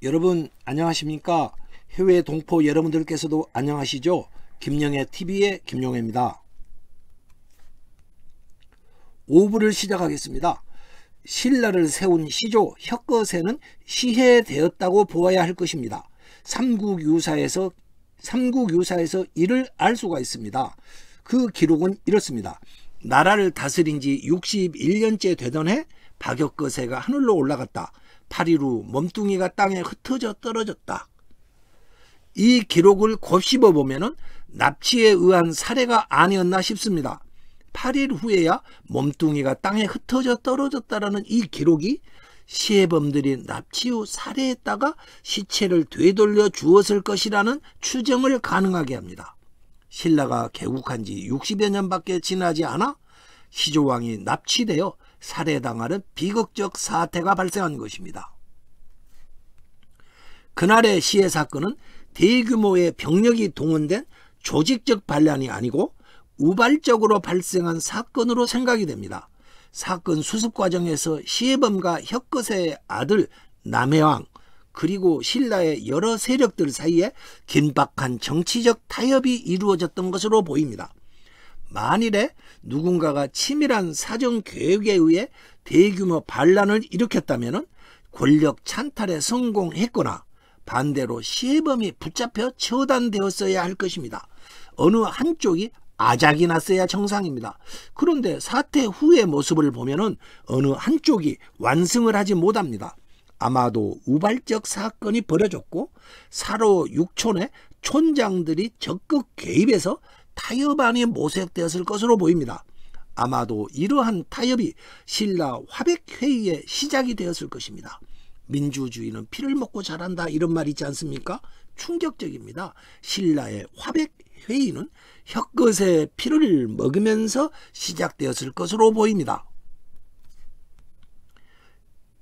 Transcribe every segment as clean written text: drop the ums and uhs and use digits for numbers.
여러분 안녕하십니까? 해외 동포 여러분들께서도 안녕하시죠? 김영애TV의 김영애입니다. 5부를 시작하겠습니다. 신라를 세운 시조 혁거세는 시해되었다고 보아야 할 것입니다. 삼국유사에서 이를 알 수가 있습니다. 그 기록은 이렇습니다. 나라를 다스린 지 61년째 되던 해 박혁거세가 하늘로 올라갔다. 8일 후 몸뚱이가 땅에 흩어져 떨어졌다. 이 기록을 곱씹어 보면 납치에 의한 살해가 아니었나 싶습니다. 8일 후에야 몸뚱이가 땅에 흩어져 떨어졌다라는 이 기록이 시해범들이 납치 후 살해했다가 시체를 되돌려 주었을 것이라는 추정을 가능하게 합니다. 신라가 개국한 지 60여 년밖에 지나지 않아 시조왕이 납치되어 살해당하는 비극적 사태가 발생한 것입니다. 그날의 시해 사건은 대규모의 병력이 동원된 조직적 반란이 아니고 우발적으로 발생한 사건으로 생각이 됩니다. 사건 수습 과정에서 시해범과 혁거세의 아들 남해왕 그리고 신라의 여러 세력들 사이에 긴박한 정치적 타협이 이루어졌던 것으로 보입니다. 만일에 누군가가 치밀한 사정 계획에 의해 대규모 반란을 일으켰다면 권력 찬탈에 성공했거나 반대로 시해범이 붙잡혀 처단되었어야 할 것입니다. 어느 한쪽이 아작이 났어야 정상입니다. 그런데 사태 후의 모습을 보면 어느 한쪽이 완승을 하지 못합니다. 아마도 우발적 사건이 벌어졌고 사로 육촌의 촌장들이 적극 개입해서 타협안이 모색되었을 것으로 보입니다. 아마도 이러한 타협이 신라 화백회의의 시작이 되었을 것입니다. 민주주의는 피를 먹고 자란다 이런 말 있지 않습니까? 충격적입니다. 신라의 화백회의는 혁거세의 피를 먹으면서 시작되었을 것으로 보입니다.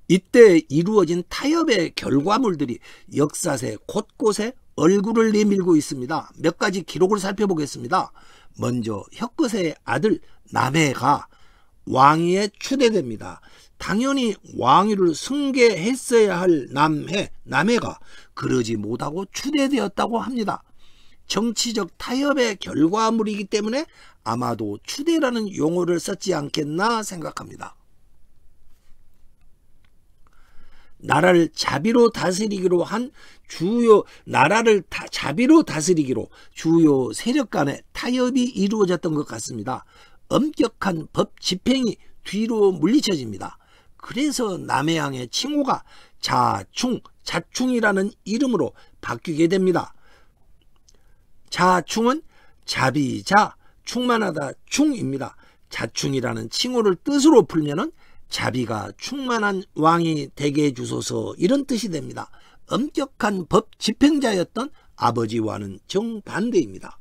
이때 이루어진 타협의 결과물들이 역사세 곳곳에 얼굴을 내밀고 있습니다. 몇 가지 기록을 살펴보겠습니다. 먼저 혁거세의 아들 남해가 왕위에 추대됩니다. 당연히 왕위를 승계했어야 할 남해가 그러지 못하고 추대되었다고 합니다. 정치적 타협의 결과물이기 때문에 아마도 추대라는 용어를 썼지 않겠나 생각합니다. 나라를 자비로 다스리기로 주요 세력 간의 타협이 이루어졌던 것 같습니다. 엄격한 법 집행이 뒤로 물리쳐집니다. 그래서 남해왕의 칭호가 자충이라는 이름으로 바뀌게 됩니다. 자충은 자비자, 충만하다 충입니다. 자충이라는 칭호를 뜻으로 풀면은 자비가 충만한 왕이 되게 해주소서 이런 뜻이 됩니다. 엄격한 법 집행자였던 아버지와는 정반대입니다.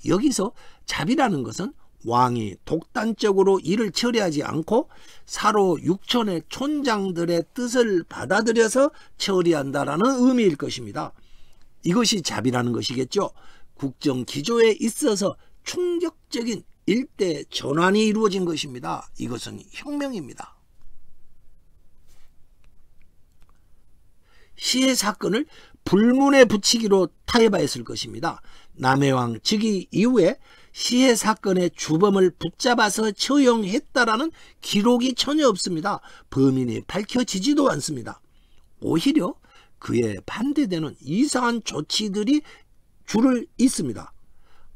여기서 자비라는 것은 왕이 독단적으로 일을 처리하지 않고 사로 육촌의 촌장들의 뜻을 받아들여서 처리한다라는 의미일 것입니다. 이것이 자비라는 것이겠죠. 국정 기조에 있어서 충격적인 일대 전환이 이루어진 것입니다. 이것은 혁명입니다. 시해 사건을 불문에 붙이기로 타협하였을 것입니다. 남해왕 즉위 이후에 시해 사건의 주범을 붙잡아서 처형했다라는 기록이 전혀 없습니다. 범인이 밝혀지지도 않습니다. 오히려 그에 반대되는 이상한 조치들이 줄을 잇습니다.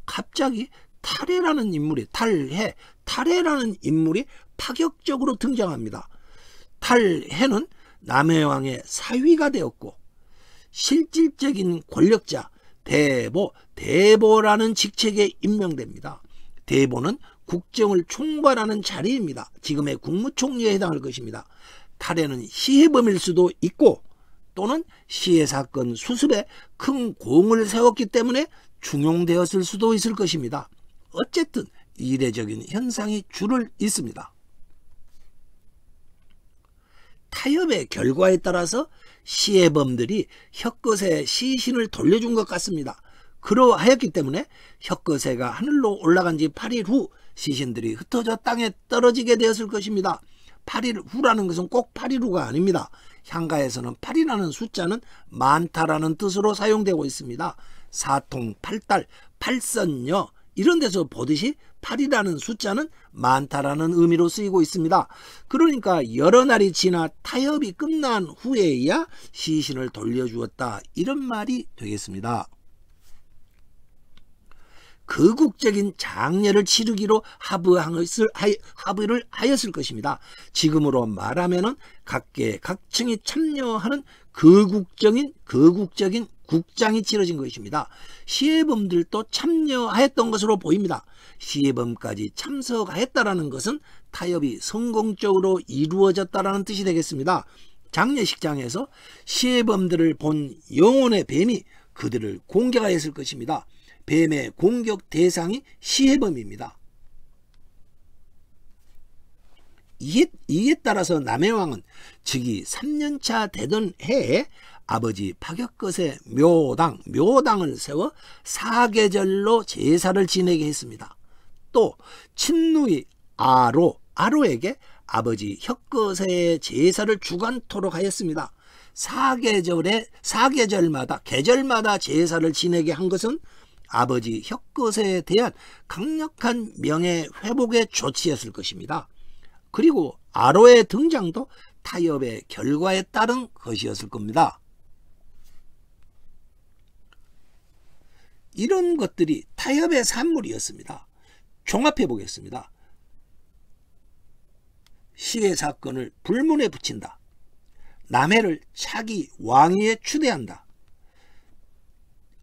갑자기 탈해라는 인물이 파격적으로 등장합니다. 탈해는 남해왕의 사위가 되었고 실질적인 권력자 대보라는 직책에 임명됩니다. 대보는 국정을 총괄하는 자리입니다. 지금의 국무총리에 해당할 것입니다. 탈해는 시해범일 수도 있고 또는 시해 사건 수습에 큰 공을 세웠기 때문에 중용되었을 수도 있을 것입니다. 어쨌든 이례적인 현상이 줄을 잇습니다. 타협의 결과에 따라서 시해범들이 혁거세의 시신을 돌려준 것 같습니다. 그러하였기 때문에 혁거세가 하늘로 올라간 지 8일 후 시신들이 흩어져 땅에 떨어지게 되었을 것입니다. 8일 후라는 것은 꼭 8일 후가 아닙니다. 향가에서는 8이라는 숫자는 많다라는 뜻으로 사용되고 있습니다. 사통, 팔달, 팔선녀 이런 데서 보듯이 8이라는 숫자는 많다라는 의미로 쓰이고 있습니다. 그러니까 여러 날이 지나 타협이 끝난 후에야 시신을 돌려주었다, 이런 말이 되겠습니다. 거국적인 장례를 치르기로 합의를 하였을 것입니다. 지금으로 말하면은 각계 각층이 참여하는 거국적인 국장이 치러진 것입니다. 시해범들도 참여하였던 것으로 보입니다. 시해범까지 참석하였다라는 것은 타협이 성공적으로 이루어졌다라는 뜻이 되겠습니다. 장례식장에서 시해범들을 본 영혼의 뱀이 그들을 공격하였을 것입니다. 뱀의 공격 대상이 시해범입니다. 이에 따라서 남해왕은 즉위 3년차 되던 해에 아버지 박역것의 묘당을 세워 사계절로 제사를 지내게 했습니다. 또 친누이 아로에게 아버지 혁것의 제사를 주관토록 하였습니다. 계절마다 제사를 지내게 한 것은 아버지 혁것에 대한 강력한 명예 회복의 조치였을 것입니다. 그리고 아로의 등장도 타협의 결과에 따른 것이었을 겁니다. 이런 것들이 타협의 산물이었습니다. 종합해 보겠습니다. 시해 사건을 불문에 붙인다. 남해를 차기 왕위에 추대한다.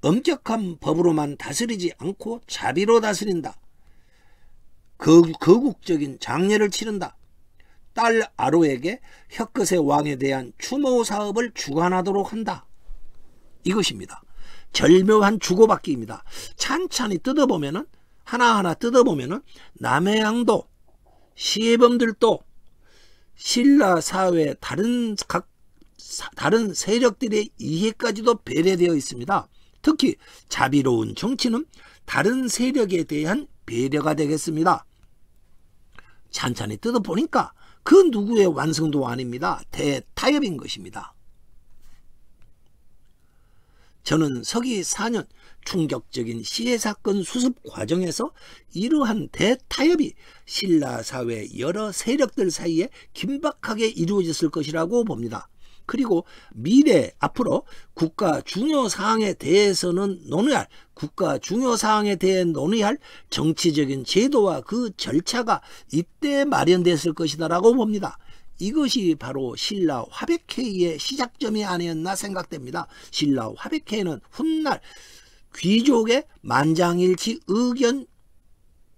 엄격한 법으로만 다스리지 않고 자비로 다스린다. 거국적인 장례를 치른다. 딸 아로에게 혁것의 왕에 대한 추모 사업을 주관하도록 한다. 이것입니다. 절묘한 주고받기입니다. 찬찬히 뜯어보면은, 하나하나 뜯어보면은 남해왕도 시해범들도 신라 사회 다른 세력들의 이해까지도 배려되어 있습니다. 특히 자비로운 정치는 다른 세력에 대한 배려가 되겠습니다. 찬찬히 뜯어보니까 그 누구의 완성도 아닙니다. 대타협인 것입니다. 저는 서기 4년 충격적인 시해사건 수습 과정에서 이러한 대타협이 신라 사회 여러 세력들 사이에 긴박하게 이루어졌을 것이라고 봅니다. 그리고 미래 앞으로 국가 중요 사항에 대해 논의할 정치적인 제도와 그 절차가 이때 마련됐을 것이다라고 봅니다. 이것이 바로 신라 화백회의의 시작점이 아니었나 생각됩니다. 신라 화백회의는 훗날 귀족의 만장일치 의견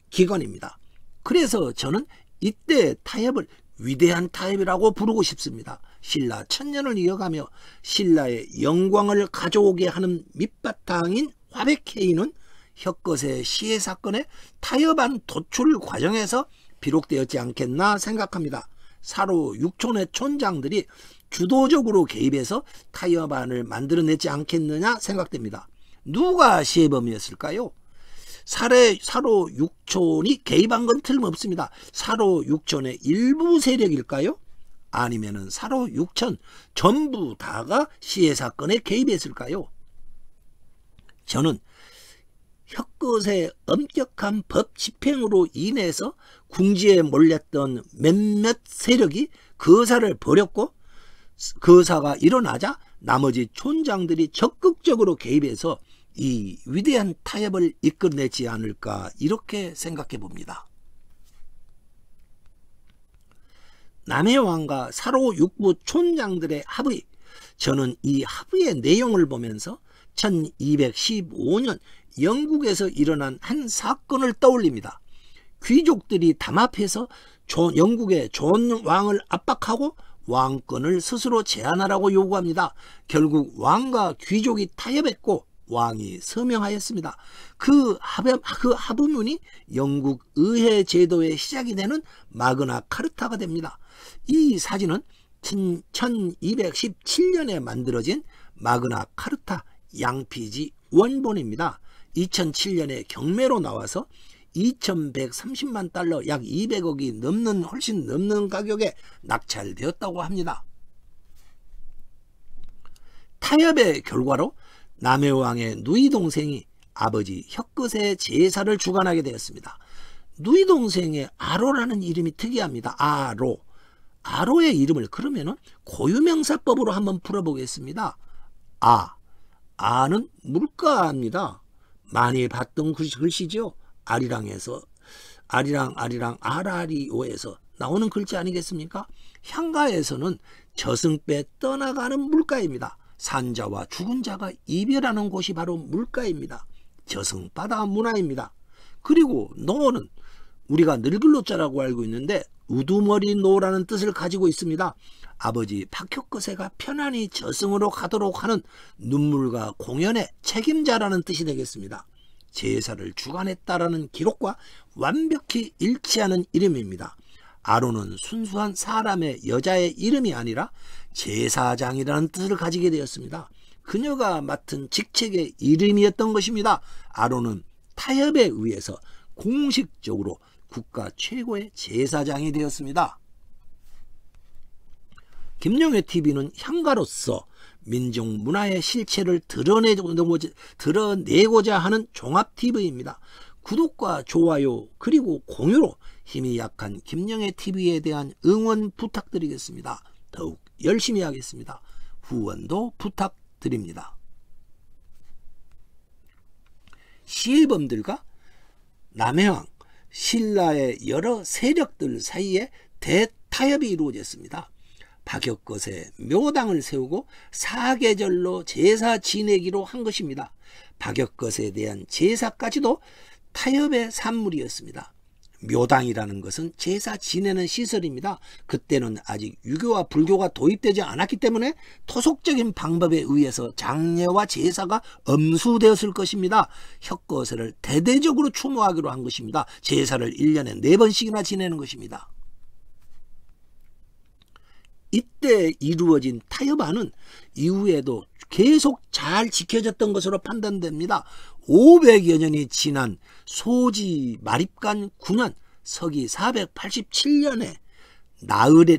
기관입니다. 그래서 저는 이때 타협을 위대한 타협이라고 부르고 싶습니다. 신라 천년을 이어가며 신라의 영광을 가져오게 하는 밑바탕인 화백회의는 혁것의 시해 사건의 타협한 도출 과정에서 비록되었지 않겠나 생각합니다. 사로 육촌의 촌장들이 주도적으로 개입해서 타협안을 만들어냈지 않겠느냐 생각됩니다. 누가 시해범이었을까요? 사로 육촌이 개입한 건 틀림없습니다. 사로 육촌의 일부 세력일까요? 아니면은 사로 육촌 전부 다가 시해 사건에 개입했을까요? 저는 혁것의 엄격한 법 집행으로 인해서 궁지에 몰렸던 몇몇 세력이 거사를 벌였고, 거사가 일어나자 나머지 촌장들이 적극적으로 개입해서 이 위대한 타협을 이끌어내지 않을까, 이렇게 생각해 봅니다. 남해왕과 사로 육부 촌장들의 합의, 저는 이 합의의 내용을 보면서 1215년 영국에서 일어난 한 사건을 떠올립니다. 귀족들이 담합해서 영국의 존 왕을 압박하고 왕권을 스스로 제한하라고 요구합니다. 결국 왕과 귀족이 타협했고 왕이 서명하였습니다. 그 합의문이 영국 의회 제도의 시작이 되는 마그나 카르타가 됩니다. 이 사진은 1217년에 만들어진 마그나 카르타 양피지 원본입니다. 2007년에 경매로 나와서 2130만 달러, 약 200억이 훨씬 넘는 가격에 낙찰되었다고 합니다. 타협의 결과로 남해왕의 누이 동생이 아버지 혁것의 제사를 주관하게 되었습니다. 누이 동생의 아로라는 이름이 특이합니다. 아로의 이름을 그러면은 고유명사법으로 한번 풀어보겠습니다. 아는 물가입니다. 많이 봤던 글씨죠. 아리랑에서 아리랑 아라리오에서 나오는 글자 아니겠습니까? 향가에서는 저승배 떠나가는 물가입니다. 산자와 죽은 자가 이별하는 곳이 바로 물가입니다. 저승바다 문화입니다. 그리고 노는 우리가 늙을 노자라고 알고 있는데 우두머리 노라는 뜻을 가지고 있습니다. 아버지 박혁거세가 편안히 저승으로 가도록 하는 눈물과 공연의 책임자라는 뜻이 되겠습니다. 제사를 주관했다라는 기록과 완벽히 일치하는 이름입니다. 아론은 순수한 사람의 여자의 이름이 아니라 제사장이라는 뜻을 가지게 되었습니다. 그녀가 맡은 직책의 이름이었던 것입니다. 아론은 타협에 의해서 공식적으로 국가 최고의 제사장이 되었습니다. 김영회 TV는 향가로서 민족 문화의 실체를 드러내고자 하는 종합 TV입니다. 구독과 좋아요 그리고 공유로 힘이 약한 김영회 TV에 대한 응원 부탁드리겠습니다. 더욱 열심히 하겠습니다. 후원도 부탁드립니다. 시해범들과 남해왕 신라의 여러 세력들 사이에 대타협이 이루어졌습니다. 박혁거세 묘당을 세우고 사계절로 제사 지내기로 한 것입니다. 박혁거세에 대한 제사까지도 타협의 산물이었습니다. 묘당이라는 것은 제사 지내는 시설입니다. 그때는 아직 유교와 불교가 도입되지 않았기 때문에 토속적인 방법에 의해서 장례와 제사가 엄수되었을 것입니다. 혁거세를 대대적으로 추모하기로 한 것입니다. 제사를 1년에 4번씩이나 지내는 것입니다. 이때 이루어진 타협안은 이후에도 계속 잘 지켜졌던 것으로 판단됩니다. 500여 년이 지난 소지 마립간 9년 서기 487년에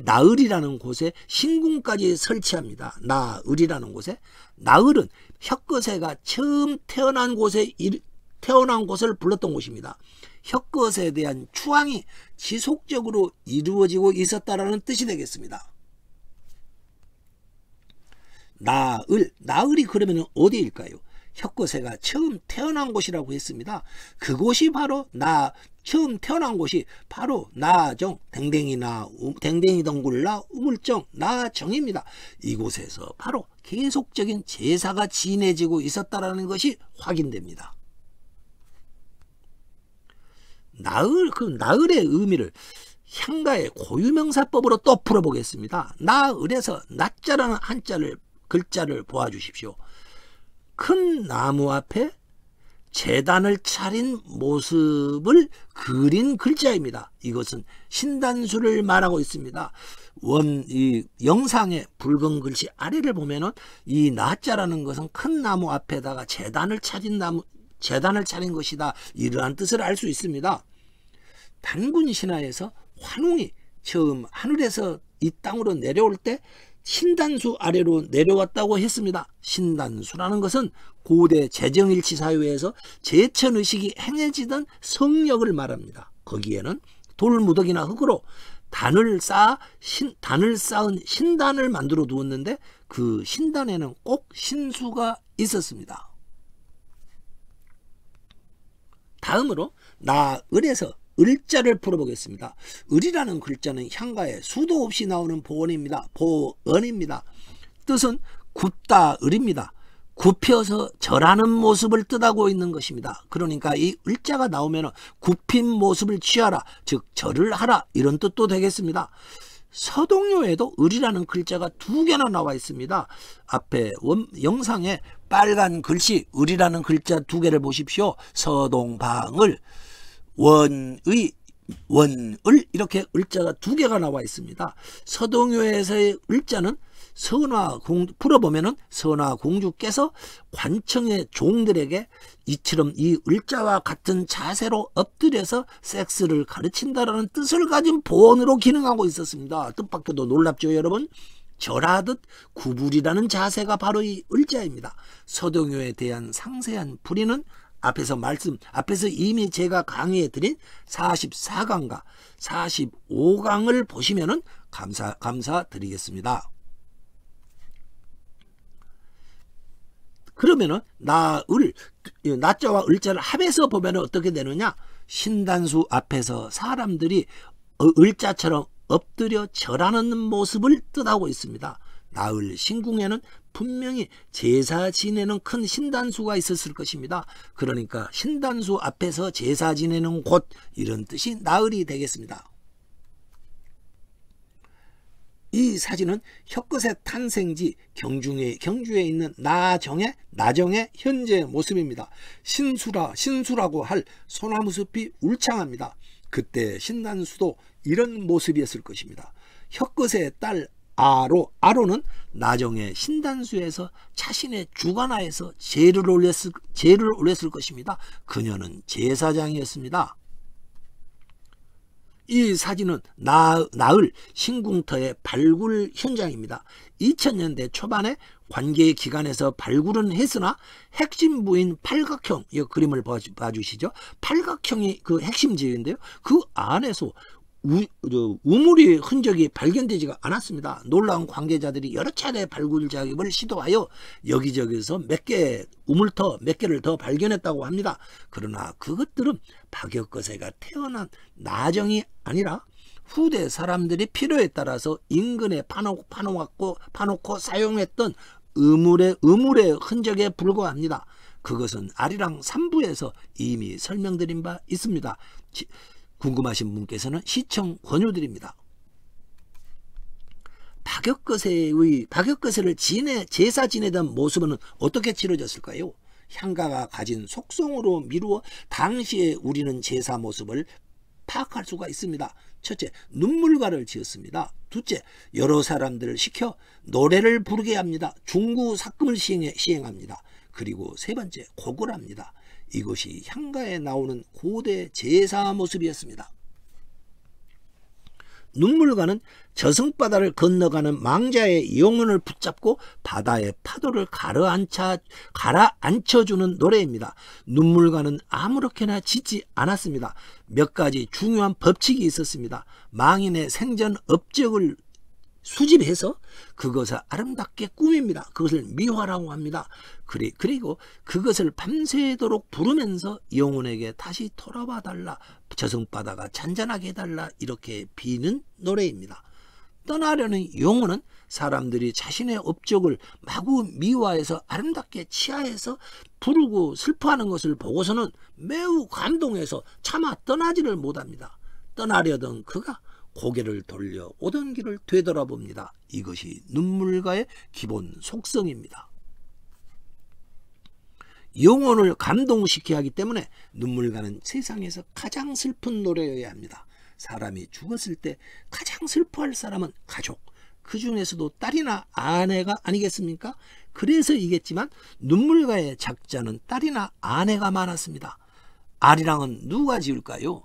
나을이라는 곳에 신궁까지 설치합니다. 나을이라는 곳에 나을은 혁거세가 처음 태어난 곳을 불렀던 곳입니다. 혁거세에 대한 추앙이 지속적으로 이루어지고 있었다라는 뜻이 되겠습니다. 나을이 그러면 어디일까요? 혁거세가 처음 태어난 곳이라고 했습니다. 그곳이 바로 처음 태어난 곳이 바로 나정, 댕댕이 덩굴나 우물정, 나정입니다. 이곳에서 바로 계속적인 제사가 지내지고 있었다라는 것이 확인됩니다. 나을의 의미를 향가의 고유명사법으로 또 풀어보겠습니다. 나을에서 낮자라는 글자를 보아주십시오. 큰 나무 앞에 제단을 차린 모습을 그린 글자입니다. 이것은 신단수를 말하고 있습니다. 이 영상의 붉은 글씨 아래를 보면은 이 나자라는 것은 큰 나무 앞에다가 제단을 차린 것이다. 이러한 뜻을 알 수 있습니다. 단군 신화에서 환웅이 처음 하늘에서 이 땅으로 내려올 때 신단수 아래로 내려왔다고 했습니다. 신단수라는 것은 고대 재정일치 사회에서 제천의식이 행해지던 성역을 말합니다. 거기에는 돌무더기나 흙으로 단을 쌓은 신단을 만들어 두었는데 그 신단에는 꼭 신수가 있었습니다. 다음으로 나을에서 을자를 풀어보겠습니다. 을이라는 글자는 향가에 수도 없이 나오는 보언입니다. 뜻은 굽다 을입니다. 굽혀서 절하는 모습을 뜻하고 있는 것입니다. 그러니까 이 을자가 나오면 굽힌 모습을 취하라, 즉 절을 하라, 이런 뜻도 되겠습니다. 서동요에도 을이라는 글자가 2개나 나와 있습니다. 앞에 영상에 빨간 글씨 을이라는 글자 2개를 보십시오. 서동방을 원을 이렇게 을자가 2개가 나와 있습니다. 서동요에서의 을자는 풀어보면은 선화공주께서 관청의 종들에게 이처럼 이 을자와 같은 자세로 엎드려서 섹스를 가르친다라는 뜻을 가진 보언으로 기능하고 있었습니다. 뜻밖에도 놀랍죠, 여러분? 절하듯 구부리라는 자세가 바로 이 을자입니다. 서동요에 대한 상세한 풀이는 앞에서 이미 제가 강의해 드린 44강과 45강을 보시면은 감사드리겠습니다. 그러면은 나자와 을자를 합해서 보면 어떻게 되느냐? 신단수 앞에서 사람들이 을자처럼 엎드려 절하는 모습을 뜻하고 있습니다. 나을 신궁에는 분명히 제사 지내는 큰 신단수가 있었을 것입니다. 그러니까 신단수 앞에서 제사 지내는 곳, 이런 뜻이 나을이 되겠습니다. 이 사진은 혁것의 탄생지 경주에 있는 나정의 현재 모습입니다. 신수라고 할 소나무 숲이 울창합니다. 그때 신단수도 이런 모습이었을 것입니다. 혁것의 딸 아로는 나정의 신단수에서 자신의 주관하에서 제를 올렸을 것입니다. 그녀는 제사장이었습니다. 이 사진은 나을 신궁터의 발굴 현장입니다. 2000년대 초반에 관계기관에서 발굴은 했으나 핵심부인 팔각형, 이 그림을 봐주시죠. 팔각형이 그 핵심지인데요. 그 안에서 우물의 흔적이 발견되지가 않았습니다. 놀라운 관계자들이 여러 차례 발굴 작업을 시도하여 여기저기서 우물터 몇 개를 더 발견했다고 합니다. 그러나 그것들은 박혁거세가 태어난 나정이 아니라 후대 사람들이 필요에 따라서 인근에 파놓고 사용했던 우물의 흔적에 불과합니다. 그것은 아리랑 3부에서 이미 설명드린 바 있습니다. 궁금하신 분께서는 시청 권유드립니다. 박혁거세를 제사 지내던 모습은 어떻게 치러졌을까요? 향가가 가진 속성으로 미루어 당시에 우리는 제사 모습을 파악할 수가 있습니다. 첫째, 눈물가를 지었습니다. 둘째, 여러 사람들을 시켜 노래를 부르게 합니다. 중구 삭금을 시행합니다. 그리고 세 번째, 곡을 합니다. 이것이 향가에 나오는 고대 제사 모습이었습니다. 눈물가는 저승바다를 건너가는 망자의 영혼을 붙잡고 바다의 파도를 가라앉혀주는 노래입니다. 눈물가는 아무렇게나 짓지 않았습니다. 몇 가지 중요한 법칙이 있었습니다. 망인의 생전 업적을 수집해서 그것을 아름답게 꾸밉니다. 그것을 미화라고 합니다. 그리고 그것을 밤새도록 부르면서 영혼에게 다시 돌아와 달라, 저승바다가 잔잔하게 해달라, 이렇게 비는 노래입니다. 떠나려는 영혼은 사람들이 자신의 업적을 마구 미화해서 아름답게 치하해서 부르고 슬퍼하는 것을 보고서는 매우 감동해서 차마 떠나지를 못합니다. 떠나려던 그가 고개를 돌려 오던 길을 되돌아봅니다. 이것이 눈물가의 기본 속성입니다. 영혼을 감동시켜야 하기 때문에 눈물가는 세상에서 가장 슬픈 노래여야 합니다. 사람이 죽었을 때 가장 슬퍼할 사람은 가족, 그 중에서도 딸이나 아내가 아니겠습니까? 그래서이겠지만 눈물가의 작자는 딸이나 아내가 많았습니다. 아리랑은 누가 지을까요?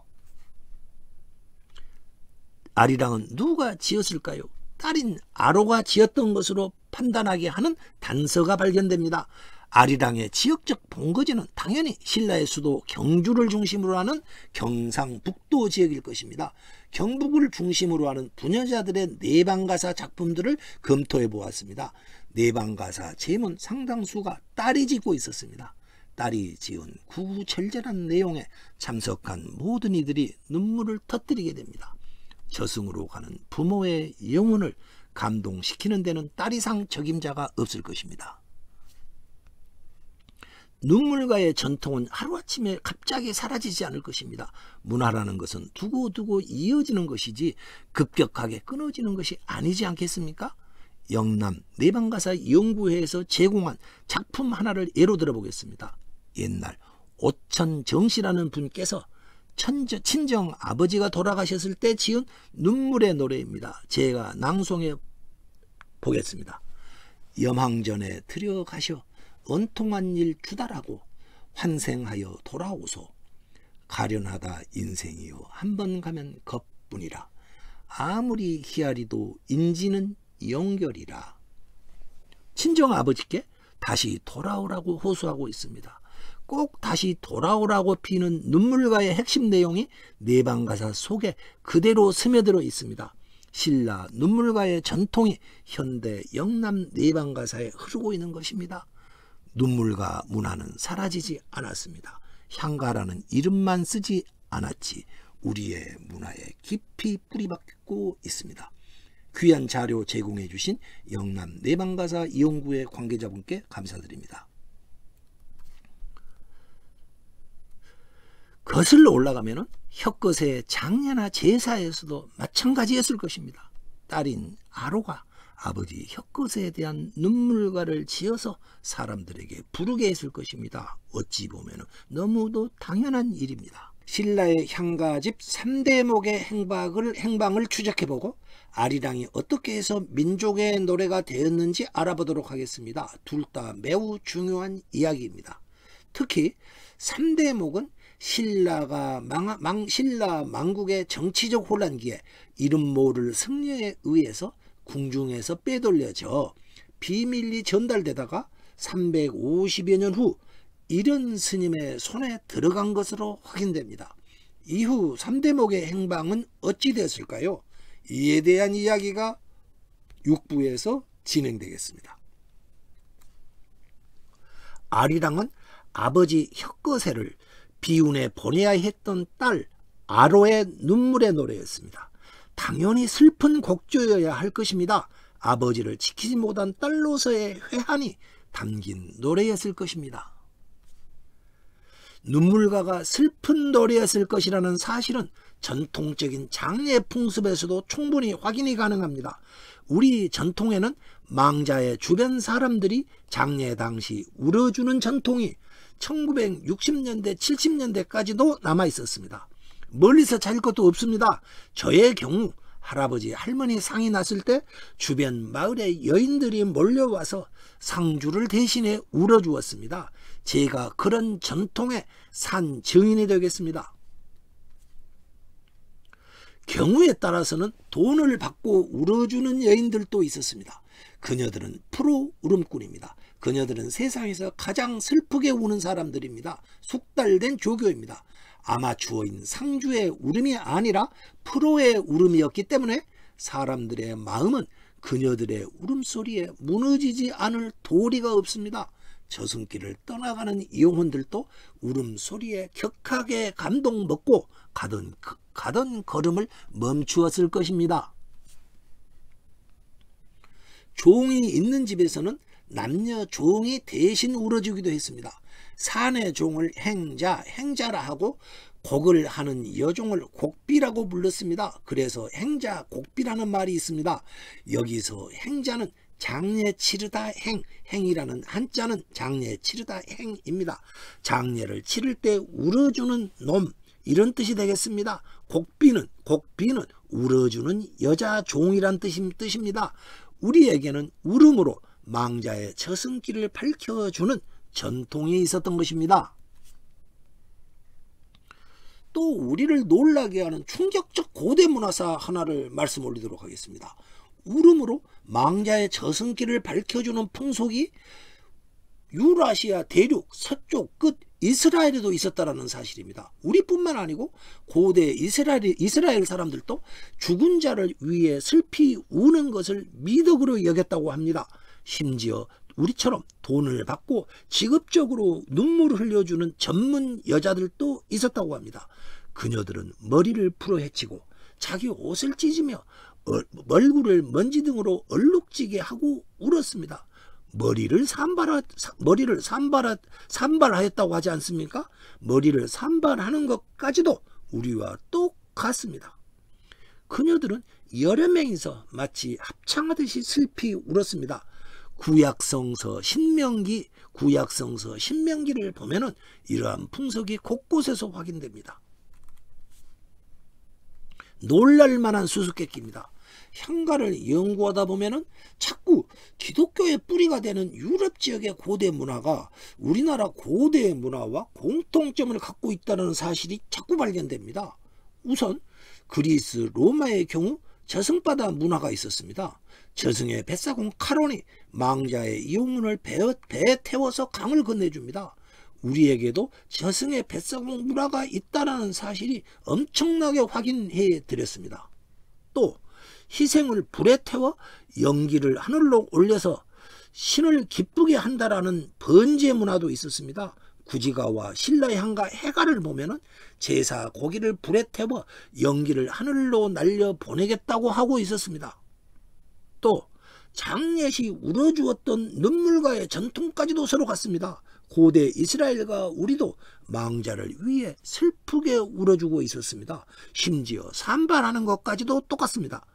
아리랑은 누가 지었을까요? 딸인 아로가 지었던 것으로 판단하게 하는 단서가 발견됩니다. 아리랑의 지역적 본거지는 당연히 신라의 수도 경주를 중심으로 하는 경상북도 지역일 것입니다. 경북을 중심으로 하는 부녀자들의 내방가사 작품들을 검토해 보았습니다. 내방가사 제문 상당수가 딸이 짓고 있었습니다. 딸이 지은 구구절절한 내용에 참석한 모든 이들이 눈물을 터뜨리게 됩니다. 저승으로 가는 부모의 영혼을 감동시키는 데는 딸 이상 적임자가 없을 것입니다. 눈물가의 전통은 하루아침에 갑자기 사라지지 않을 것입니다. 문화라는 것은 두고두고 이어지는 것이지 급격하게 끊어지는 것이 아니지 않겠습니까? 영남 내방가사 연구회에서 제공한 작품 하나를 예로 들어보겠습니다. 옛날 오천정씨라는 분께서 친정 아버지가 돌아가셨을 때 지은 눈물의 노래입니다. 제가 낭송해 보겠습니다. 염항전에 들여가셔 원통한 일 주다라고 환생하여 돌아오소. 가련하다 인생이요 한 번 가면 겁뿐이라. 아무리 희아리도 인지는 영결이라. 친정아버지께 다시 돌아오라고 호소하고 있습니다. 꼭 다시 돌아오라고 피는 눈물가의 핵심 내용이 내방가사 속에 그대로 스며들어 있습니다. 신라 눈물가의 전통이 현대 영남 내방가사에 흐르고 있는 것입니다. 눈물가 문화는 사라지지 않았습니다. 향가라는 이름만 쓰지 않았지 우리의 문화에 깊이 뿌리박고 있습니다. 귀한 자료 제공해 주신 영남 내방가사 이용구의 관계자분께 감사드립니다. 거슬러 올라가면은 혁거세의 장례나 제사에서도 마찬가지였을 것입니다. 딸인 아로가 아버지 혁거세에 대한 눈물가를 지어서 사람들에게 부르게 했을 것입니다. 어찌 보면 너무도 당연한 일입니다. 신라의 향가집 3대목의 행방을 추적해보고 아리랑이 어떻게 해서 민족의 노래가 되었는지 알아보도록 하겠습니다. 둘 다 매우 중요한 이야기입니다. 특히 3대목은 신라 망국의 정치적 혼란기에 이름 모를 승려에 의해서 궁중에서 빼돌려져 비밀리 전달되다가 350여 년 후 이런 스님의 손에 들어간 것으로 확인됩니다. 이후 3대목의 행방은 어찌 되었을까요? 이에 대한 이야기가 6부에서 진행되겠습니다. 아리랑은 아버지 혁거세를 비운에 보내야 했던 딸 아로의 눈물의 노래였습니다. 당연히 슬픈 곡조여야 할 것입니다. 아버지를 지키지 못한 딸로서의 회한이 담긴 노래였을 것입니다. 눈물가가 슬픈 노래였을 것이라는 사실은 전통적인 장례 풍습에서도 충분히 확인이 가능합니다. 우리 전통에는 망자의 주변 사람들이 장례 당시 울어주는 전통이 1960년대 70년대까지도 남아 있었습니다. 멀리서 찾을 것도 없습니다. 저의 경우 할아버지 할머니 상이 났을 때 주변 마을의 여인들이 몰려와서 상주를 대신해 울어주었습니다. 제가 그런 전통의 산 증인이 되겠습니다. 경우에 따라서는 돈을 받고 울어주는 여인들도 있었습니다. 그녀들은 프로 울음꾼입니다. 그녀들은 세상에서 가장 슬프게 우는 사람들입니다. 숙달된 조교입니다. 아마추어인 상주의 울음이 아니라 프로의 울음이었기 때문에 사람들의 마음은 그녀들의 울음소리에 무너지지 않을 도리가 없습니다. 저승길을 떠나가는 영혼들도 울음소리에 격하게 감동먹고 가던 걸음을 멈추었을 것입니다. 종이 있는 집에서는 남녀 종이 대신 울어주기도 했습니다. 산의 종을 행자라 하고 곡을 하는 여종을 곡비라고 불렀습니다. 그래서 행자 곡비라는 말이 있습니다. 여기서 행자는 장례 치르다 행이라는 한자는 장례 치르다 행입니다. 장례를 치를 때 울어주는 놈 이런 뜻이 되겠습니다. 곡비는 울어주는 여자 종이란 뜻입니다. 우리에게는 울음으로 망자의 저승길을 밝혀주는 전통이 있었던 것입니다. 또 우리를 놀라게 하는 충격적 고대 문화사 하나를 말씀 올리도록 하겠습니다. 울음으로 망자의 저승길을 밝혀주는 풍속이 유라시아 대륙 서쪽 끝 이스라엘에도 있었다는 사실입니다. 우리뿐만 아니고 고대 이스라엘 사람들도 죽은 자를 위해 슬피 우는 것을 미덕으로 여겼다고 합니다. 심지어 우리처럼 돈을 받고 직업적으로 눈물을 흘려주는 전문 여자들도 있었다고 합니다. 그녀들은 머리를 풀어헤치고 자기 옷을 찢으며 얼굴을 먼지 등으로 얼룩지게 하고 울었습니다. 머리를 산발하였다고 하지 않습니까? 머리를 산발하는 것까지도 우리와 똑같습니다. 그녀들은 여러 명이서 마치 합창하듯이 슬피 울었습니다. 구약성서 신명기를 보면은 이러한 풍속이 곳곳에서 확인됩니다. 놀랄만한 수수께끼입니다. 향가를 연구하다 보면은 자꾸 기독교의 뿌리가 되는 유럽 지역의 고대 문화가 우리나라 고대 문화와 공통점을 갖고 있다는 사실이 자꾸 발견됩니다. 우선 그리스 로마의 경우 저승바다 문화가 있었습니다. 저승의 뱃사공 카론이 망자의 이용문을 배에 태워서 강을 건네줍니다. 우리에게도 저승의 뱃사공 문화가 있다는 사실이 엄청나게 확인해 드렸습니다. 또 희생을 불에 태워 연기를 하늘로 올려서 신을 기쁘게 한다라는 번제 문화도 있었습니다. 구지가와 신라의 한가 해가를 보면은 제사 고기를 불에 태워 연기를 하늘로 날려 보내겠다고 하고 있었습니다. 또 장례시 울어주었던 눈물과의 전통까지도 서로 같습니다. 고대 이스라엘과 우리도 망자를 위해 슬프게 울어주고 있었습니다. 심지어 산발하는 것까지도 똑같습니다.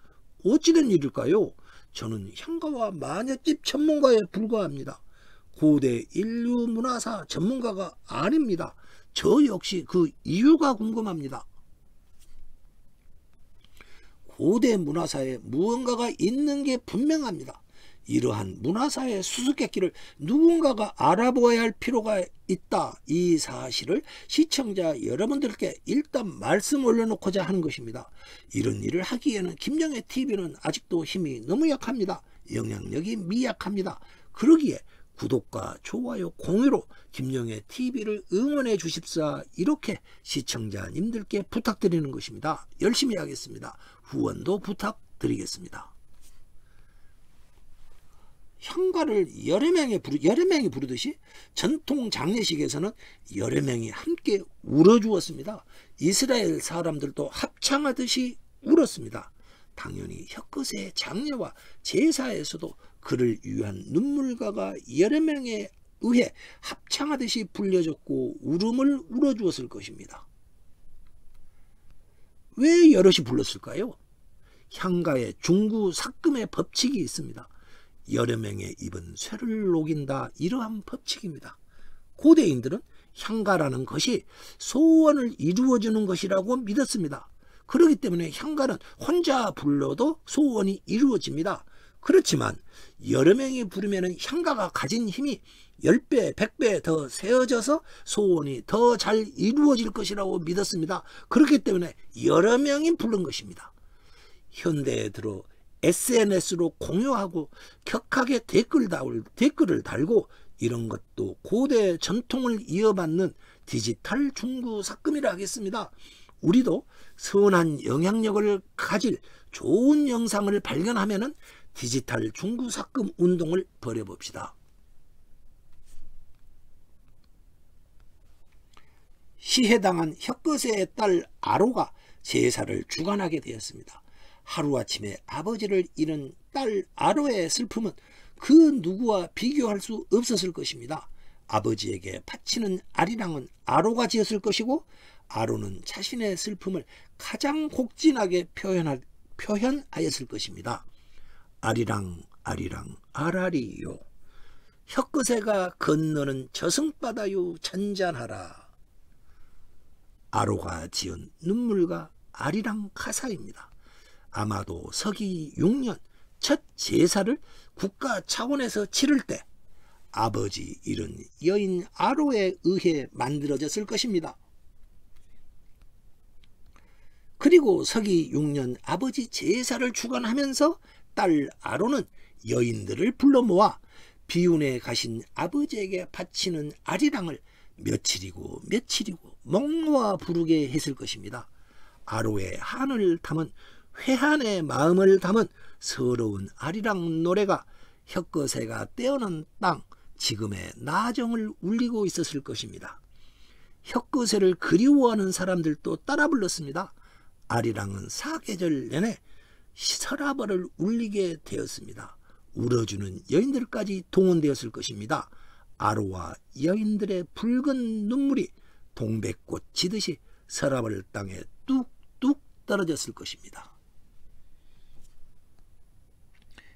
어찌된 일일까요? 저는 향가와 마녀집 전문가에 불과합니다. 고대 인류 문화사 전문가가 아닙니다. 저 역시 그 이유가 궁금합니다. 고대 문화사에 무언가가 있는 게 분명합니다. 이러한 문화사의 수수께끼를 누군가가 알아보아야 할 필요가 있다. 이 사실을 시청자 여러분들께 일단 말씀 올려놓고자 하는 것입니다. 이런 일을 하기에는 김영애 TV는 아직도 힘이 너무 약합니다. 영향력이 미약합니다. 그러기에 구독과 좋아요, 공유로 김영애 TV를 응원해 주십사, 이렇게 시청자님들께 부탁드리는 것입니다. 열심히 하겠습니다. 후원도 부탁드리겠습니다. 향가를 여러 명이 부르듯이 전통 장례식에서는 여러 명이 함께 울어주었습니다. 이스라엘 사람들도 합창하듯이 울었습니다. 당연히 혀끝의 장례와 제사에서도 그를 위한 눈물가가 여러 명에 의해 합창하듯이 불려졌고 울음을 울어주었을 것입니다. 왜 여럿이 불렀을까요? 향가의 중구삭금의 법칙이 있습니다. 여러 명의 입은 쇠를 녹인다, 이러한 법칙입니다. 고대인들은 향가라는 것이 소원을 이루어주는 것이라고 믿었습니다. 그렇기 때문에 향가는 혼자 불러도 소원이 이루어집니다. 그렇지만 여러 명이 부르면 향가가 가진 힘이 10배, 100배 더 세어져서 소원이 더 잘 이루어질 것이라고 믿었습니다. 그렇기 때문에 여러 명이 부른 것입니다. 현대에 들어 SNS로 공유하고 격하게 댓글을 달고 이런 것도 고대 전통을 이어받는 디지털 중구삭금이라 하겠습니다. 우리도 선한 영향력을 가질 좋은 영상을 발견하면은 디지털 중구삭금 운동을 벌여봅시다. 시해당한 혀끝의 딸 아로가 제사를 주관하게 되었습니다. 하루아침에 아버지를 잃은 딸 아로의 슬픔은 그 누구와 비교할 수 없었을 것입니다. 아버지에게 바치는 아리랑은 아로가 지었을 것이고, 아로는 자신의 슬픔을 가장 곡진하게 표현하였을 것입니다. 아리랑 아리랑 아라리요, 혀끝에가 건너는 저승바다요 잔잔하라. 아로가 지은 눈물과 아리랑 가사입니다. 아마도 서기 6년 첫 제사를 국가 차원에서 치를 때 아버지 잃은 여인 아로에 의해 만들어졌을 것입니다. 그리고 서기 6년 아버지 제사를 주관하면서 딸 아로는 여인들을 불러 모아 비운에 가신 아버지에게 바치는 아리랑을 며칠이고 목 놓아 부르게 했을 것입니다. 아로의 한을 담은 회한의 마음을 담은 서러운 아리랑 노래가 혀끝에가 떼어난 땅 지금의 나정을 울리고 있었을 것입니다. 혀끝에를 그리워하는 사람들도 따라 불렀습니다. 아리랑은 사계절 내내 서라벌을 울리게 되었습니다. 울어주는 여인들까지 동원되었을 것입니다. 아로와 여인들의 붉은 눈물이 동백꽃 지듯이 서라벌 땅에 뚝뚝 떨어졌을 것입니다.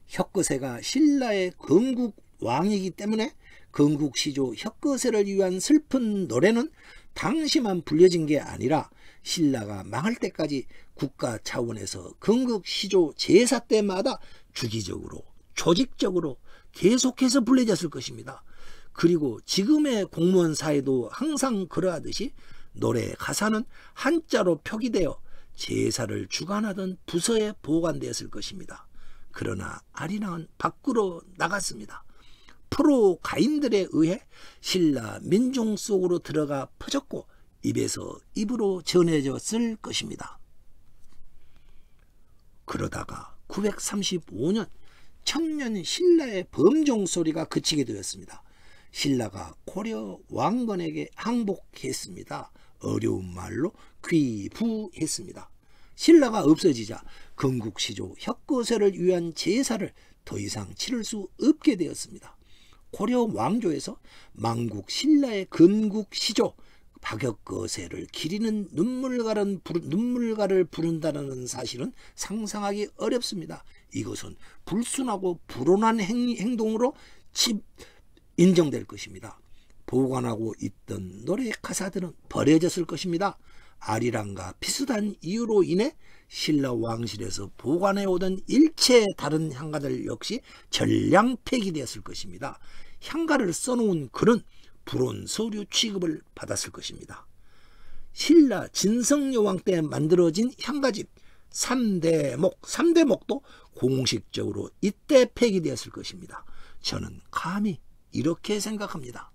혀끝에가 신라의 건국 왕이기 때문에 건국시조 혀끝에를 위한 슬픈 노래는 당시만 불려진 게 아니라 신라가 망할 때까지 국가 차원에서 건국시조 제사 때마다 주기적으로 조직적으로 계속해서 불려졌을 것입니다. 그리고 지금의 공무원 사회도 항상 그러하듯이 노래 가사는 한자로 표기되어 제사를 주관하던 부서에 보관되었을 것입니다. 그러나 아리랑은 밖으로 나갔습니다. 프로 가인들에 의해 신라 민중 속으로 들어가 퍼졌고 입에서 입으로 전해졌을 것입니다. 그러다가 935년 청년 신라의 범종 소리가 그치게 되었습니다. 신라가 고려 왕건에게 항복했습니다. 어려운 말로 귀부했습니다. 신라가 없어지자 건국시조 혁거세를 위한 제사를 더 이상 치를 수 없게 되었습니다. 고려 왕조에서 망국 신라의 건국시조 박혁거세를 기리는 눈물가를 부른다는 사실은 상상하기 어렵습니다. 이것은 불순하고 불온한 행동으로 인정될 것입니다. 보관하고 있던 노래 가사들은 버려졌을 것입니다. 아리랑과 비슷한 이유로 인해 신라 왕실에서 보관해오던 일체 다른 향가들 역시 전량 폐기되었을 것입니다. 향가를 써놓은 글은 불온 서류 취급을 받았을 것입니다. 신라 진성여왕 때 만들어진 향가집 3대목도 공식적으로 이때 폐기되었을 것입니다. 저는 감히 이렇게 생각합니다.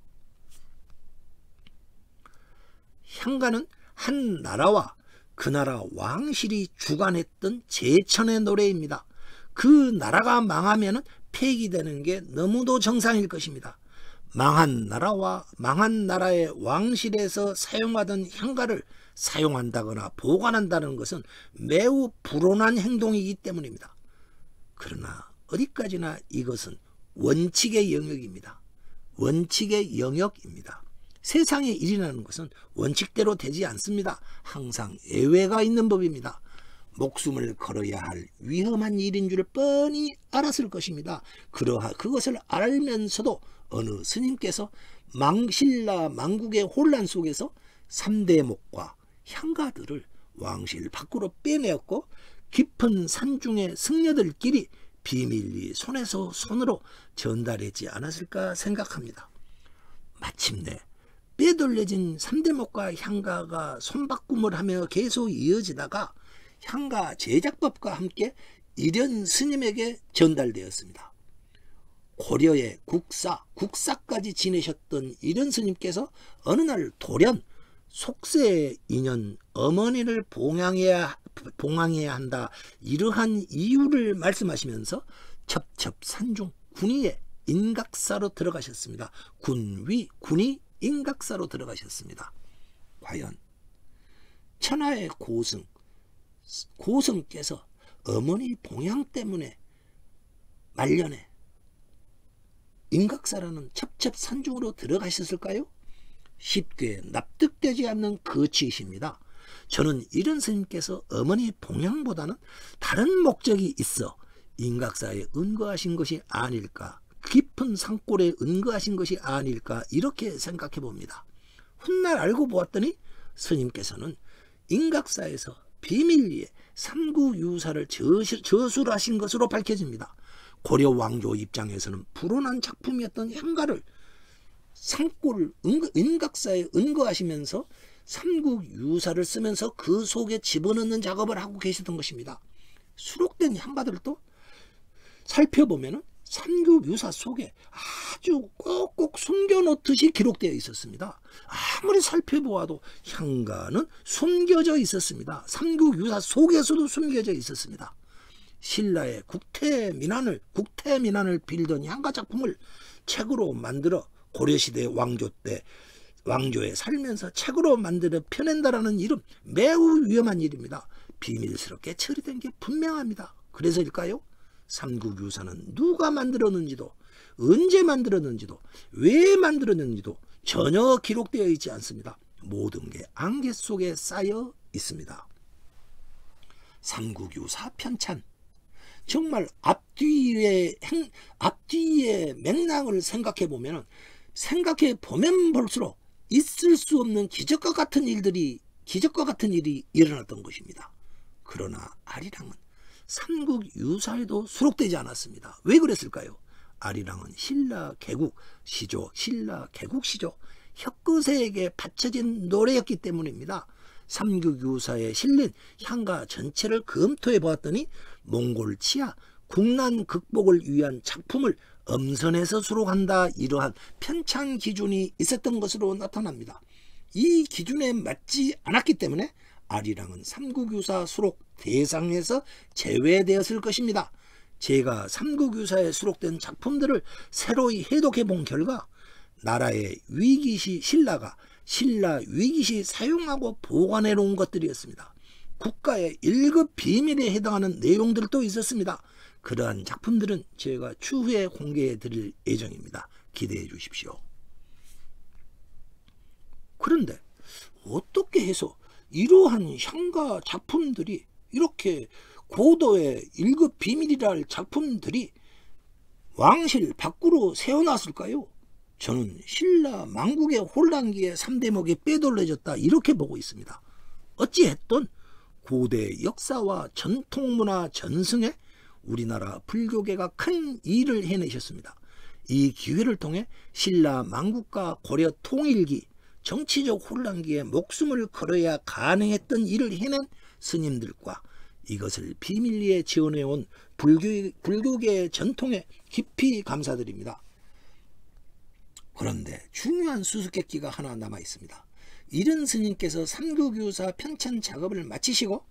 향가는 한 나라와 그 나라 왕실이 주관했던 제천의 노래입니다. 그 나라가 망하면 폐기되는 게 너무도 정상일 것입니다. 망한 나라와 망한 나라의 왕실에서 사용하던 향가를 사용한다거나 보관한다는 것은 매우 불온한 행동이기 때문입니다. 그러나 어디까지나 이것은 원칙의 영역입니다. 원칙의 영역입니다. 세상에 일어나는 것은 원칙대로 되지 않습니다. 항상 예외가 있는 법입니다. 목숨을 걸어야 할 위험한 일인 줄 뻔히 알았을 것입니다. 그것을 알면서도 어느 스님께서 신라 망국의 혼란 속에서 3대목과 향가들을 왕실 밖으로 빼내었고 깊은 산중의 승려들끼리 비밀리 손에서 손으로 전달했지 않았을까 생각합니다. 마침내 빼돌려진 3대목과 향가가 손바꿈을 하며 계속 이어지다가 향가 제작법과 함께 일현 스님에게 전달되었습니다. 고려의 국사까지 지내셨던 일현 스님께서 어느 날 돌연 속세 인연 어머니를 봉양해야 한다 이러한 이유를 말씀하시면서 첩첩산중 군위의 인각사로 들어가셨습니다. 군위 인각사로 들어가셨습니다. 과연 천하의 고승께서 어머니 봉양 때문에 말년에 인각사라는 첩첩산중으로 들어가셨을까요? 쉽게 납득되지 않는 거취이십니다. 저는 이런 스님께서 어머니 봉양보다는 다른 목적이 있어 인각사에 은거하신 것이 아닐까, 깊은 산골에 은거하신 것이 아닐까 이렇게 생각해 봅니다. 훗날 알고 보았더니 스님께서는 인각사에서 비밀리에 삼국유사를 저술하신 것으로 밝혀집니다. 고려 왕조 입장에서는 불온한 작품이었던 향가를 산골 인각사에 은거하시면서 삼국유사를 쓰면서 그 속에 집어넣는 작업을 하고 계시던 것입니다. 수록된 향가들도 살펴보면 삼국유사 속에 아주 꼭꼭 숨겨놓듯이 기록되어 있었습니다. 아무리 살펴보아도 향가는 숨겨져 있었습니다. 삼국유사 속에서도 숨겨져 있었습니다. 신라의 국태민안을 빌던 향가 작품을 책으로 만들어 고려시대 왕조에 살면서 책으로 만들어 펴낸다라는 일은 매우 위험한 일입니다. 비밀스럽게 처리된 게 분명합니다. 그래서일까요? 삼국유사는 누가 만들었는지도 언제 만들었는지도 왜 만들었는지도 전혀 기록되어 있지 않습니다. 모든 게 안개 속에 쌓여 있습니다. 삼국유사 편찬, 정말 앞뒤의 맥락을 생각해 보면 볼수록 있을 수 없는 기적과 같은 일이 일어났던 것입니다. 그러나 아리랑은 삼국유사에도 수록되지 않았습니다. 왜 그랬을까요? 아리랑은 신라 개국 시조 혁거세에게 바쳐진 노래였기 때문입니다. 삼국유사에 실린 향가 전체를 검토해 보았더니 몽골 치하 국난 극복을 위한 작품을 엄선해서 수록한다, 이러한 편찬 기준이 있었던 것으로 나타납니다. 이 기준에 맞지 않았기 때문에 아리랑은 삼국유사 수록 대상에서 제외되었을 것입니다. 제가 삼국유사에 수록된 작품들을 새로이 해독해 본 결과 나라의 위기시 신라가 신라 위기시 사용하고 보관해 놓은 것들이었습니다. 국가의 1급 비밀에 해당하는 내용들도 있었습니다. 그러한 작품들은 제가 추후에 공개해 드릴 예정입니다. 기대해 주십시오. 그런데 어떻게 해서 이러한 향가 작품들이, 이렇게 고도의 1급 비밀이라 할 작품들이 왕실 밖으로 새어났을까요? 저는 신라 망국의 혼란기에 3대목이 빼돌려졌다, 이렇게 보고 있습니다. 어찌했든 고대 역사와 전통문화 전승에 우리나라 불교계가 큰 일을 해내셨습니다. 이 기회를 통해 신라 망국과 고려 통일기, 정치적 혼란기에 목숨을 걸어야 가능했던 일을 해낸 스님들과 이것을 비밀리에 지원해온 불교계의 전통에 깊이 감사드립니다. 그런데 중요한 수수께끼가 하나 남아 있습니다. 이른 스님께서 삼국유사 편찬 작업을 마치시고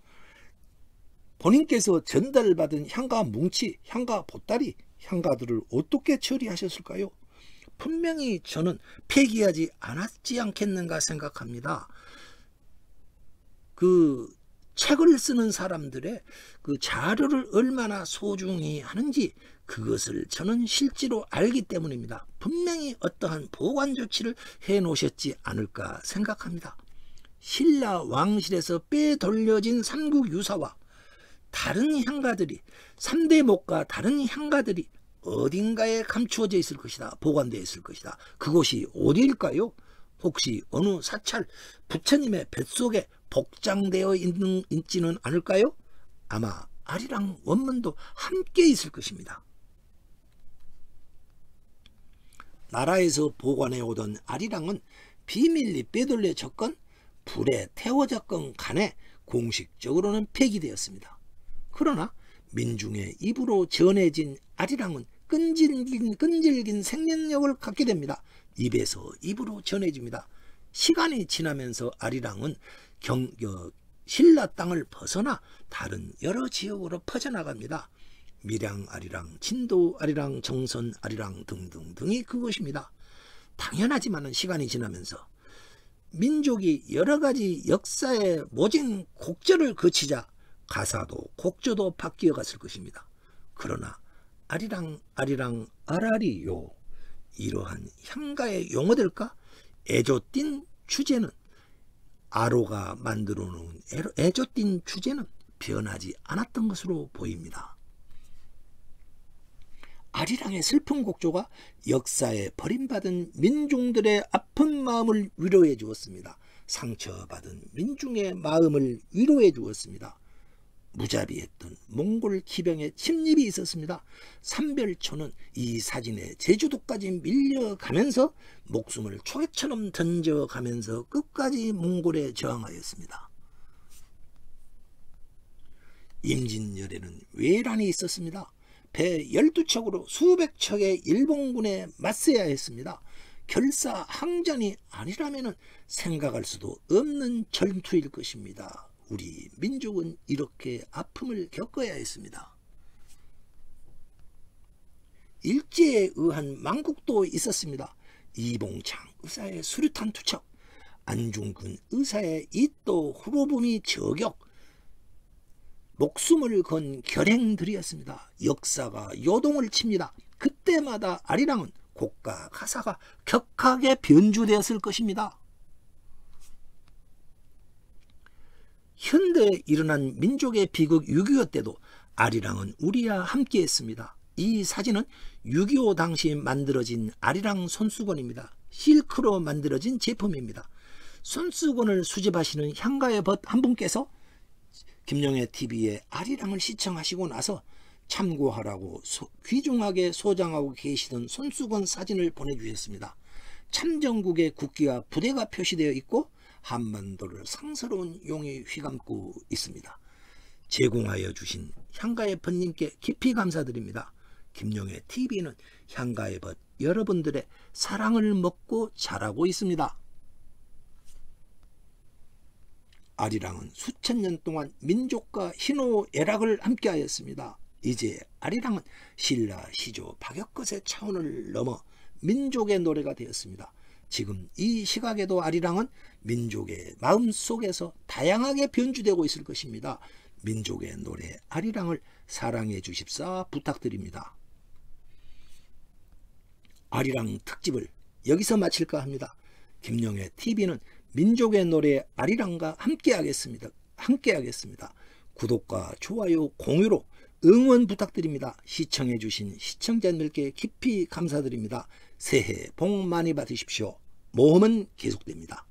본인께서 전달받은 향가 뭉치, 향가 보따리, 향가들을 어떻게 처리하셨을까요? 분명히 저는 폐기하지 않았지 않겠는가 생각합니다. 그 책을 쓰는 사람들의 그 자료를 얼마나 소중히 하는지 그것을 저는 실제로 알기 때문입니다. 분명히 어떠한 보관 조치를 해 놓으셨지 않을까 생각합니다. 신라 왕실에서 빼돌려진 삼국유사와 다른 향가들이, 3대목과 다른 향가들이 어딘가에 감추어져 있을 것이다, 보관되어 있을 것이다. 그곳이 어디일까요? 혹시 어느 사찰 부처님의 뱃속에 복장되어 있지는 않을까요? 아마 아리랑 원문도 함께 있을 것입니다. 나라에서 보관해 오던 아리랑은 비밀리 빼돌려졌건 불에 태워졌건 간에 공식적으로는 폐기되었습니다. 그러나 민중의 입으로 전해진 아리랑은 끈질긴 생명력을 갖게 됩니다. 입에서 입으로 전해집니다. 시간이 지나면서 아리랑은 신라 땅을 벗어나 다른 여러 지역으로 퍼져나갑니다. 밀양 아리랑, 진도 아리랑, 정선 아리랑 등등등이 그것입니다. 당연하지만 시간이 지나면서 민족이 여러 가지 역사의 모진 곡절을 거치자 가사도 곡조도 바뀌어 갔을 것입니다. 그러나 아리랑 아리랑 아라리요, 이러한 향가의 용어들과 애조띤 주제는, 아로가 만들어 놓은 애조띤 주제는 변하지 않았던 것으로 보입니다. 아리랑의 슬픈 곡조가 역사에 버림받은 민중들의 아픈 마음을 위로해 주었습니다. 상처받은 민중의 마음을 위로해 주었습니다. 무자비했던 몽골 기병의 침입이 있었습니다. 삼별초는 이 사진에 제주도까지 밀려가면서 목숨을 초계처럼 던져가면서 끝까지 몽골에 저항하였습니다. 임진열에는 외란이 있었습니다. 배 12척으로 수백 척의 일본군에 맞서야 했습니다. 결사항전이 아니라면 생각할 수도 없는 전투일 것입니다. 우리 민족은 이렇게 아픔을 겪어야 했습니다. 일제에 의한 망국도 있었습니다. 이봉창 의사의 수류탄 투척, 안중근 의사의 이또 후로부미 저격, 목숨을 건 결행들이었습니다. 역사가 요동을 칩니다. 그때마다 아리랑은 곡과 가사가 격하게 변주되었을 것입니다. 현대에 일어난 민족의 비극 6.25 때도 아리랑은 우리와 함께 했습니다. 이 사진은 6.25 당시 만들어진 아리랑 손수건입니다. 실크로 만들어진 제품입니다. 손수건을 수집하시는 향가의 벗 한 분께서 김영애 TV에 아리랑을 시청하시고 나서 참고하라고 귀중하게 소장하고 계시던 손수건 사진을 보내주셨습니다. 참전국의 국기와 부대가 표시되어 있고 한반도를 상스러운 용이 휘감고 있습니다. 제공하여 주신 향가의 벗님께 깊이 감사드립니다. 김용의 TV는 향가의 벗 여러분들의 사랑을 먹고 자라고 있습니다. 아리랑은 수천 년 동안 민족과 희노애락을 함께하였습니다. 이제 아리랑은 신라, 시조, 박역것의 차원을 넘어 민족의 노래가 되었습니다. 지금 이 시각에도 아리랑은 민족의 마음속에서 다양하게 변주되고 있을 것입니다. 민족의 노래 아리랑을 사랑해 주십사 부탁드립니다. 아리랑 특집을 여기서 마칠까 합니다. 김용의 TV는 민족의 노래 아리랑과 함께하겠습니다. 구독과 좋아요, 공유로 응원 부탁드립니다. 시청해 주신 시청자님들께 깊이 감사드립니다. 새해 복 많이 받으십시오. 모험은 계속됩니다.